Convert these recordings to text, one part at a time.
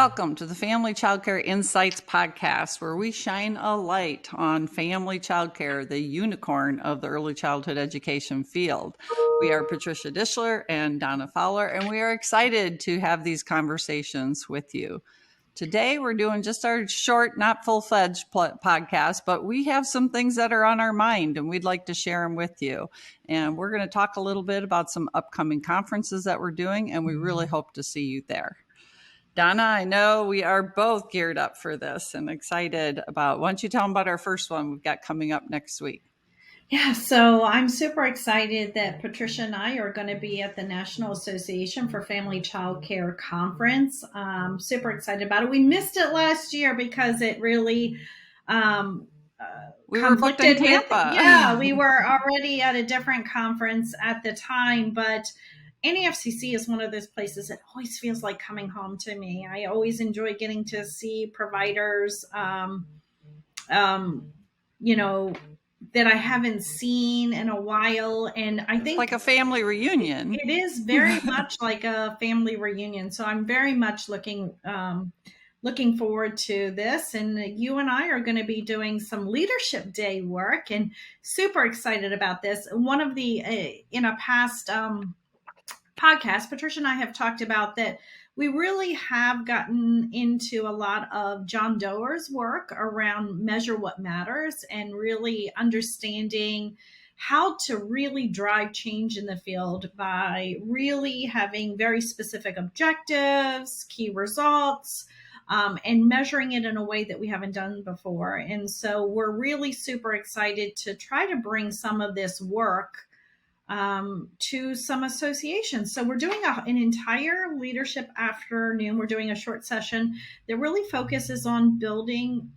Welcome to the Family Childcare Insights podcast, where we shine a light on family childcare, the unicorn of the early childhood education field. We are Patricia Dischler and Donna Fowler, and we are excited to have these conversations with you. Today, we're doing just our short, not full-fledged podcast, but we have some things that are on our mind, and we'd like to share them with you. And we're going to talk a little bit about some upcoming conferences that we're doing, and we really hope to see you there. Donna, I know we are both geared up for this and excited about. Why don't you tell them about our first one we've got coming up next week? Yeah, so I'm super excited that Patricia and I are going to be at the National Association for Family Child Care Conference. Super excited about it. We missed it last year because it really we were booked in Tampa. We were already at a different conference at the time, but NEFCC is one of those places that always feels like coming home to me. I always enjoy getting to see providers, that I haven't seen in a while. And I think like a family reunion. It is very much like a family reunion. So I'm very much looking forward to this. And you and I are going to be doing some leadership day work and super excited about this. One of the, in a past podcast, Patricia and I have talked about that we really have gotten into a lot of John Doerr's work around Measure What Matters and really understanding how to really drive change in the field by really having very specific objectives, key results, and measuring it in a way that we haven't done before. And so we're really super excited to try to bring some of this work to some associations. So we're doing an entire leadership afternoon. We're doing a short session that really focuses on building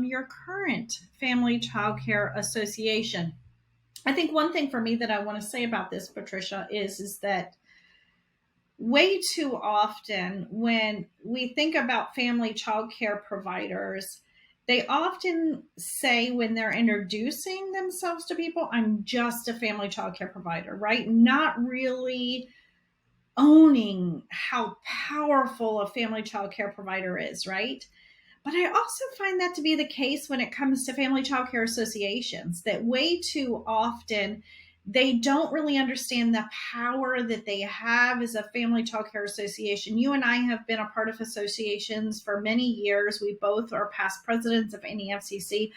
your current family childcare association. I think one thing for me that I want to say about this, Patricia, is that way too often when we think about family childcare providers, they often say when they're introducing themselves to people, I'm just a family childcare provider, right? Not really owning how powerful a family childcare provider is, right? But I also find that to be the case when it comes to family childcare associations, that way too often they don't really understand the power that they have as a family childcare association. You and I have been a part of associations for many years. We both are past presidents of NEFCC,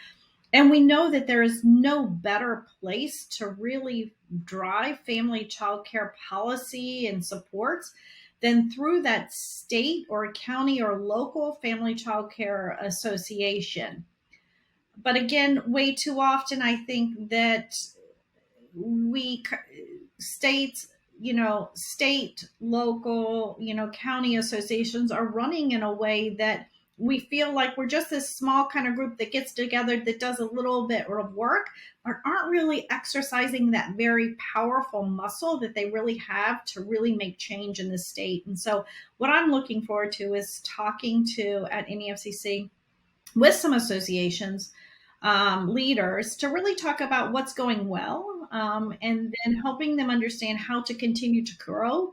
and we know that there is no better place to really drive family childcare policy and supports than through that state or county or local family childcare association. But again, way too often, I think that state, local, county associations are running in a way that we feel like we're just this small kind of group that gets together, that does a little bit of work, but aren't really exercising that very powerful muscle that they really have to really make change in the state. And so what I'm looking forward to is talking to at NEFCC with some associations, leaders, to really talk about what's going well, and then helping them understand how to continue to grow.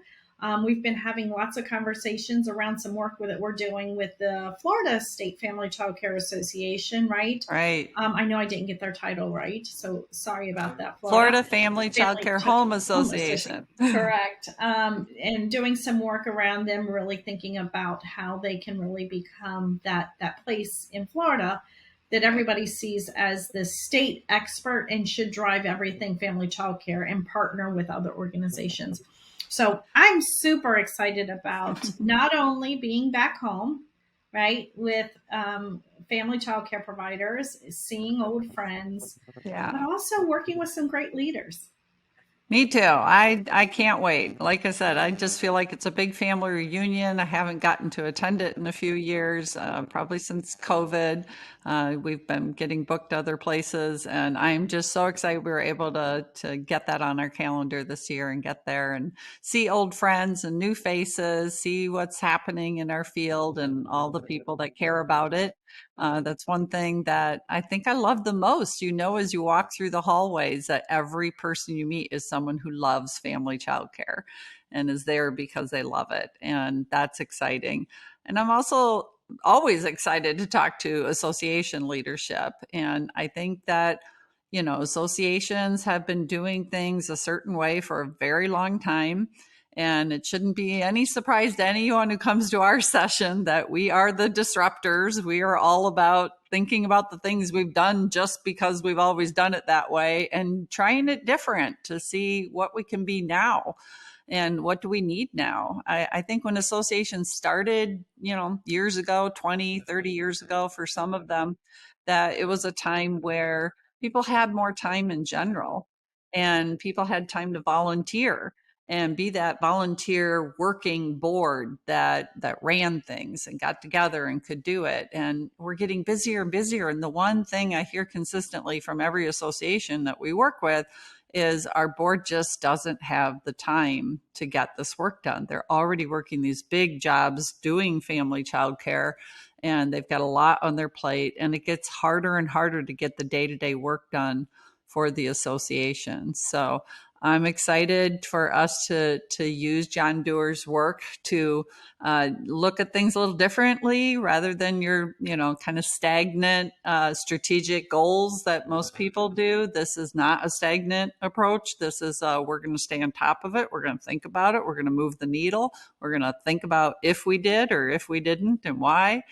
We've been having lots of conversations around some work that we're doing with the Florida State Family Child Care Association, right? Right. I know I didn't get their title right, so sorry about that. Florida Family Child Care Home Association. Correct. And doing some work around them, really thinking about how they can really become that place in Florida that everybody sees as the state expert and should drive everything family childcare and partner with other organizations. So I'm super excited about not only being back home, right, with family childcare providers, seeing old friends, but also working with some great leaders. Me too. I can't wait. Like I said, I just feel like it's a big family reunion. I haven't gotten to attend it in a few years, probably since COVID. We've been getting booked other places, and I'm just so excited we were able to get that on our calendar this year and get there and see old friends and new faces, see what's happening in our field and all the people that care about it. That's one thing that I think I love the most. As you walk through the hallways, that every person you meet is someone who loves family childcare and is there because they love it. And that's exciting. And I'm also always excited to talk to association leadership. And I think that, associations have been doing things a certain way for a very long time. And it shouldn't be any surprise to anyone who comes to our session that we are the disruptors. We are all about thinking about the things we've done just because we've always done it that way and trying it different to see what we can be now and what do we need now. I think when associations started, years ago, 20, 30 years ago, for some of them, that it was a time where people had more time in general and people had time to volunteer and be that volunteer working board that ran things and got together and could do it. And we're getting busier and busier. And the one thing I hear consistently from every association that we work with is our board just doesn't have the time to get this work done. They're already working these big jobs doing family childcare, and they've got a lot on their plate, and it gets harder and harder to get the day-to-day work done for the association. So I'm excited for us to use John Doerr's work to look at things a little differently rather than your, kind of stagnant strategic goals that most people do. This is not a stagnant approach. This is we're going to stay on top of it. We're going to think about it. We're going to move the needle. We're going to think about if we did or if we didn't and why.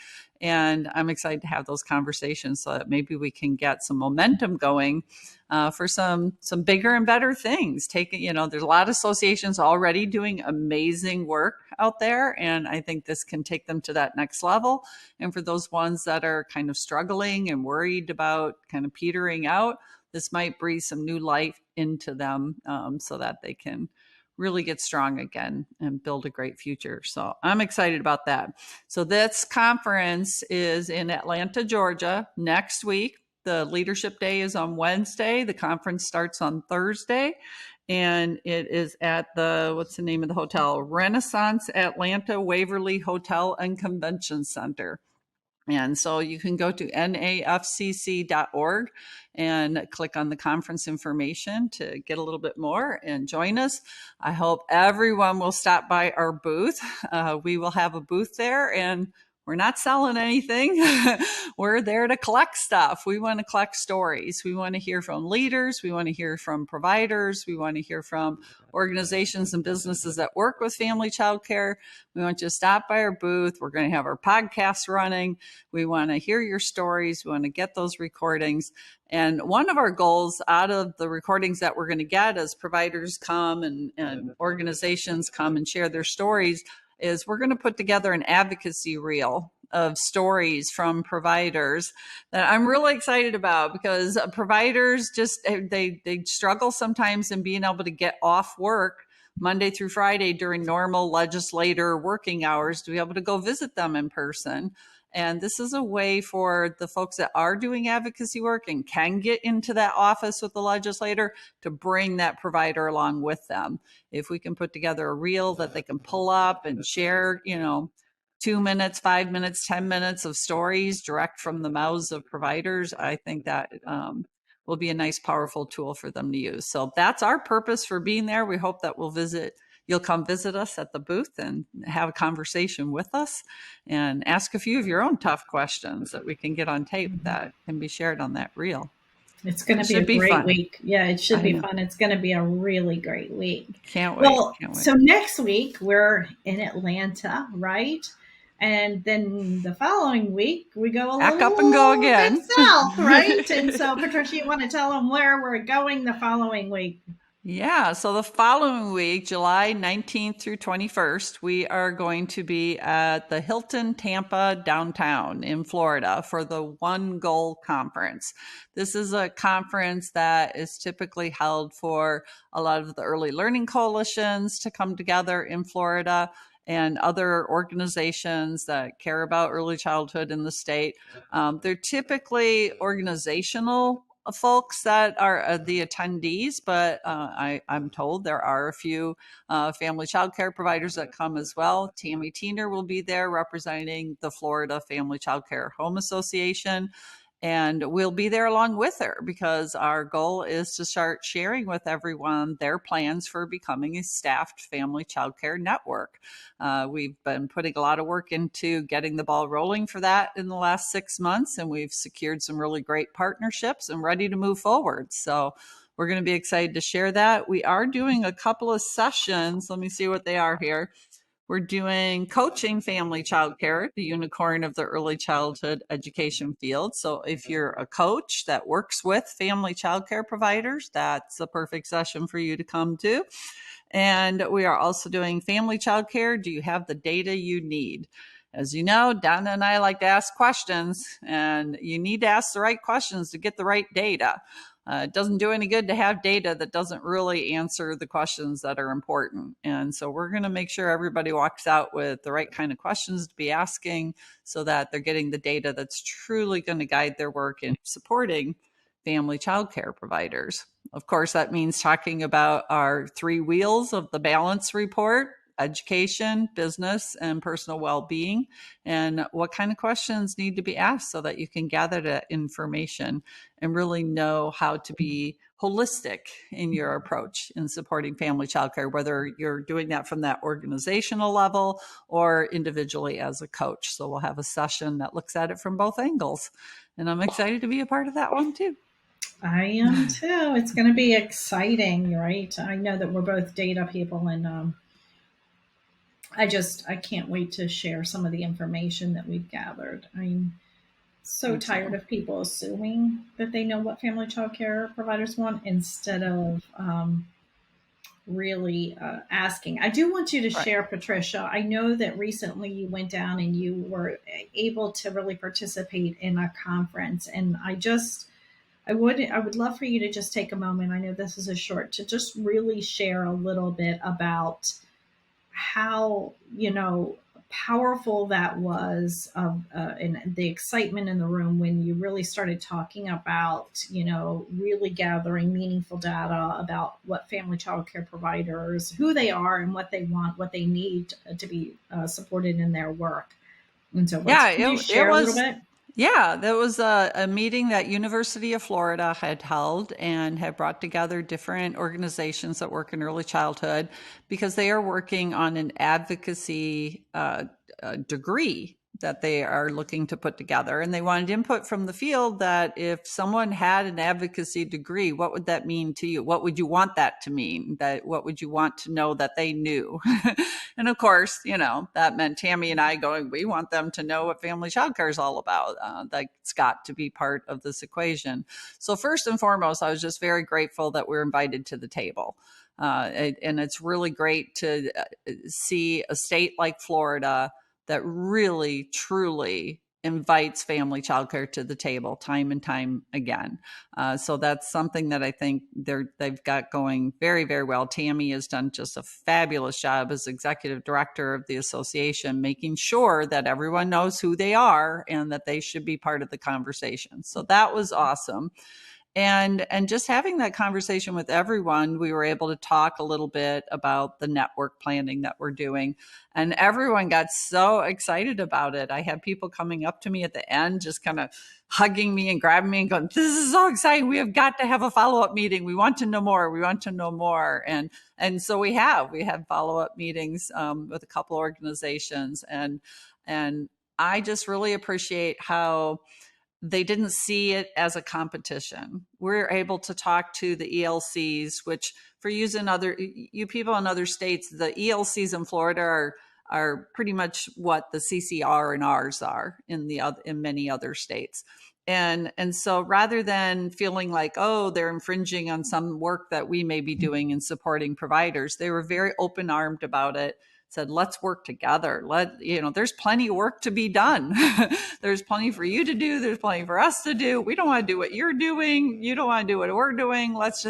And I'm excited to have those conversations so that maybe we can get some momentum going for some bigger and better things. There's a lot of associations already doing amazing work out there, and I think this can take them to that next level. And for those ones that are kind of struggling and worried about kind of petering out, this might breathe some new life into them so that they can really get strong again and build a great future. So I'm excited about that. So this conference is in Atlanta, Georgia next week. The leadership day is on Wednesday. The conference starts on Thursday. And it is at what's the name of the hotel? Renaissance Atlanta Waverly Hotel and Convention Center. And so you can go to nafcc.org and click on the conference information to get a little bit more and join us. I hope everyone will stop by our booth. We will have a booth there, and we're not selling anything. We're there to collect stuff. We want to collect stories. We want to hear from leaders. We want to hear from providers. We want to hear from organizations and businesses that work with family childcare. We want you to stop by our booth. We're going to have our podcasts running. We want to hear your stories. We want to get those recordings. And one of our goals out of the recordings that we're going to get as providers come and organizations come and share their stories is we're going to put together an advocacy reel of stories from providers that I'm really excited about, because providers just, they struggle sometimes in being able to get off work Monday through Friday during normal legislator working hours to be able to go visit them in person. And this is a way for the folks that are doing advocacy work and can get into that office with the legislator to bring that provider along with them. If we can put together a reel that they can pull up and share, 2 minutes, 5 minutes, 10 minutes of stories direct from the mouths of providers, I think that will be a nice, powerful tool for them to use. So that's our purpose for being there. We hope that you'll come visit us at the booth and have a conversation with us and ask a few of your own tough questions that we can get on tape that can be shared on that reel. It's going to be a great week. Yeah, it should be fun. It's going to be a really great week. Can't wait. So next week we're in Atlanta, right? And then the following week we go back up and go again south, right? And so Patricia, you want to tell them where we're going the following week? Yeah, so the following week, July 19th through 21st, we are going to be at the Hilton Tampa downtown in Florida for the One Goal Conference. This is a conference that is typically held for a lot of the early learning coalitions to come together in Florida and other organizations that care about early childhood in the state. They're typically organizational folks that are the attendees, but I'm told there are a few family child care providers that come as well. Tammy Teener will be there representing the Florida Family Child Care Home Association. And we'll be there along with her because our goal is to start sharing with everyone their plans for becoming a staffed family childcare network. We've been putting a lot of work into getting the ball rolling for that in the last 6 months, and we've secured some really great partnerships and ready to move forward. So we're going to be excited to share that. We are doing a couple of sessions. Let me see what they are here. We're doing coaching family childcare, the unicorn of the early childhood education field. So if you're a coach that works with family childcare providers, that's the perfect session for you to come to. And we are also doing family childcare. Do you have the data you need? As you know, Donna and I like to ask questions, and you need to ask the right questions to get the right data. It doesn't do any good to have data that doesn't really answer the questions that are important. And so we're going to make sure everybody walks out with the right kind of questions to be asking so that they're getting the data that's truly going to guide their work in supporting family childcare providers. Of course, that means talking about our 3 wheels of the balance report: education, business, and personal well-being, and what kind of questions need to be asked so that you can gather that information and really know how to be holistic in your approach in supporting family childcare, whether you're doing that from that organizational level or individually as a coach. So we'll have a session that looks at it from both angles, and I'm excited to be a part of that one too. I am too. It's going to be exciting, right? I know that we're both data people, and I can't wait to share some of the information that we've gathered. I'm so tired of people assuming that they know what family child care providers want instead of really asking. I do want you to share, Patricia. I know that recently you went down and you were able to really participate in a conference, and I would love for you to just take a moment. I know this is a short, to just really share a little bit about how, powerful that was, and the excitement in the room when you really started talking about, really gathering meaningful data about what family child care providers, who they are and what they want, what they need to be supported in their work. And so can you share a little bit? Yeah, there was a meeting that University of Florida had held and had brought together different organizations that work in early childhood because they are working on an advocacy degree that they are looking to put together. And they wanted input from the field that if someone had an advocacy degree, what would that mean to you? What would you want that to mean? What would you want to know that they knew? And of course, that meant Tammy and I going, we want them to know what family childcare is all about. That's got to be part of this equation. So first and foremost, I was just very grateful that we're invited to the table. And it's really great to see a state like Florida that really, truly invites family childcare to the table time and time again. So that's something that I think they've got going very, very well. Tammy has done just a fabulous job as executive director of the association, making sure that everyone knows who they are and that they should be part of the conversation. So that was awesome. And just having that conversation with everyone, we were able to talk a little bit about the network planning that we're doing. And everyone got so excited about it. I had people coming up to me at the end, just kind of hugging me and grabbing me and going, this is so exciting. We have got to have a follow-up meeting. We want to know more. We want to know more. And so we had follow-up meetings with a couple organizations. And I just really appreciate how they didn't see it as a competition. We're able to talk to the ELCs, which for you people in other states, the ELCs in Florida are pretty much what the CCR and Rs are in many other states. And so rather than feeling like, oh, they're infringing on some work that we may be doing in supporting providers, they were very open-armed about it. Said, let's work together. There's plenty of work to be done. There's plenty for you to do. There's plenty for us to do. We don't want to do what you're doing. You don't want to do what we're doing. Let's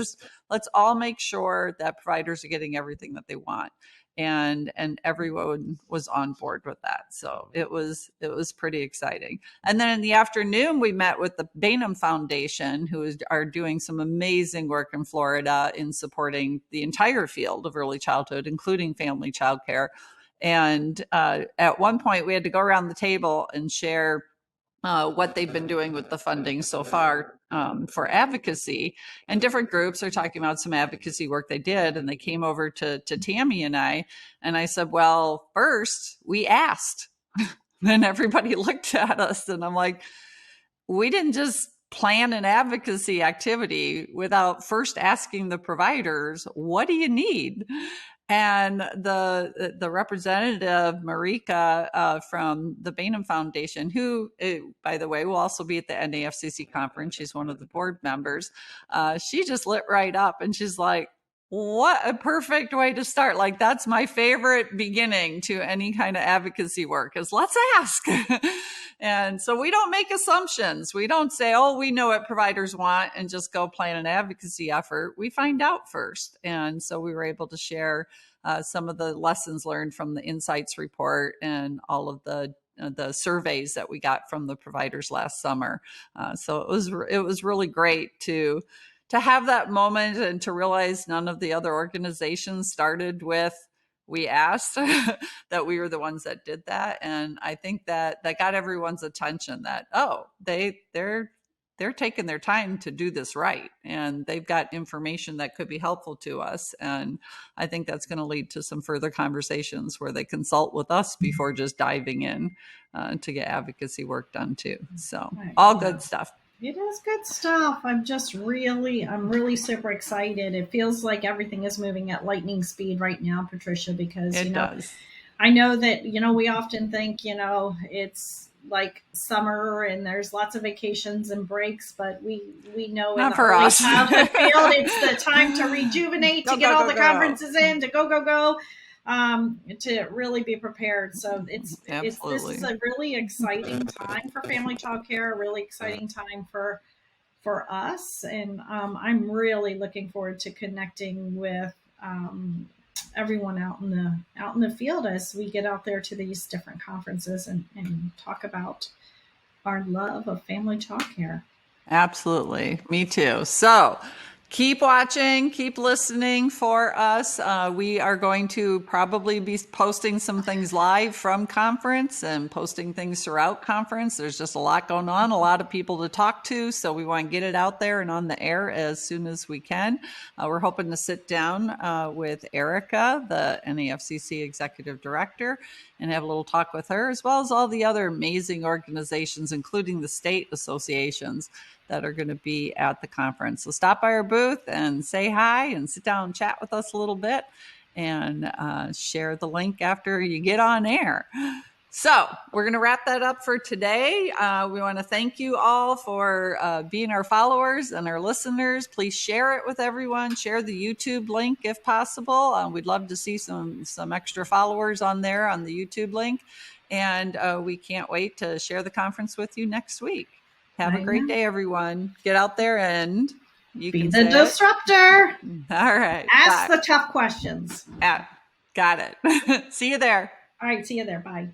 let's all make sure that providers are getting everything that they want. And everyone was on board with that. So it was pretty exciting. And then in the afternoon, we met with the Bainham Foundation, who are doing some amazing work in Florida in supporting the entire field of early childhood, including family child care. And at one point, we had to go around the table and share what they've been doing with the funding so far for advocacy. And different groups are talking about some advocacy work they did. And they came over to Tammy and I said, well, first we asked. Then everybody looked at us and I'm like, we didn't just plan an advocacy activity without first asking the providers, what do you need? And the representative, Marika, from the Bainham Foundation, who, by the way, will also be at the NAFCC conference. She's one of the board members. She just lit right up and she's like, what a perfect way to start. Like, that's my favorite beginning to any kind of advocacy work is let's ask. And so we don't make assumptions. We don't say, oh, we know what providers want and just go plan an advocacy effort. We find out first. And so we were able to share some of the lessons learned from the insights report and all of the surveys that we got from the providers last summer. So it was really great to have that moment and to realize none of the other organizations started with, we asked, that we were the ones that did that. And I think that got everyone's attention that, oh, they're taking their time to do this right. And they've got information that could be helpful to us. And I think that's going to lead to some further conversations where they consult with us before just diving in to get advocacy work done too. So all good stuff. It is good stuff. I'm really super excited. It feels like everything is moving at lightning speed right now, Patricia, because it does. I know that, we often think, it's like summer and there's lots of vacations and breaks, but we know not in the for early us. childhood field, it's the time to rejuvenate, to get all the conferences in, to go. To really be prepared. So this is a really exciting time for family child care, a really exciting time for us. And I'm really looking forward to connecting with everyone out in the field as we get out there to these different conferences and talk about our love of family child care. Absolutely. Me too. So keep watching, keep listening for us. We are going to probably be posting some things live from conference and posting things throughout conference. There's just a lot going on, a lot of people to talk to. So we want to get it out there and on the air as soon as we can. We're hoping to sit down with Erica, the NAFCC Executive Director, and have a little talk with her, as well as all the other amazing organizations, including the state associations that are going to be at the conference. So stop by our booth and say hi and sit down and chat with us a little bit and share the link after you get on air. So we're going to wrap that up for today. We want to thank you all for being our followers and our listeners. Please share it with everyone. Share the YouTube link if possible. We'd love to see some extra followers on there on the YouTube link. And we can't wait to share the conference with you next week. Have a great day, everyone. Get out there and you be can the disruptor. All right. Ask the tough questions. Got it. See you there. All right. See you there. Bye.